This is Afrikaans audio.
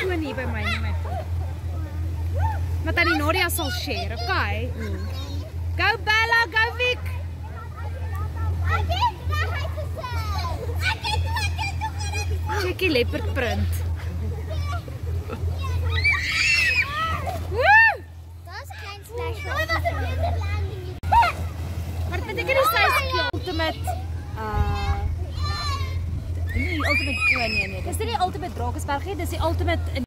foon hier by my nie my foon. Maar tannie Nadia sal share, okay? Go Bella, go Vic. Check die leopard print. Woe! Daar's 'n klein splash. Maar dit beteken die size ultimate nie ultimate nee. Dis nie die ultimate Drakensberg nie, dis die ultimate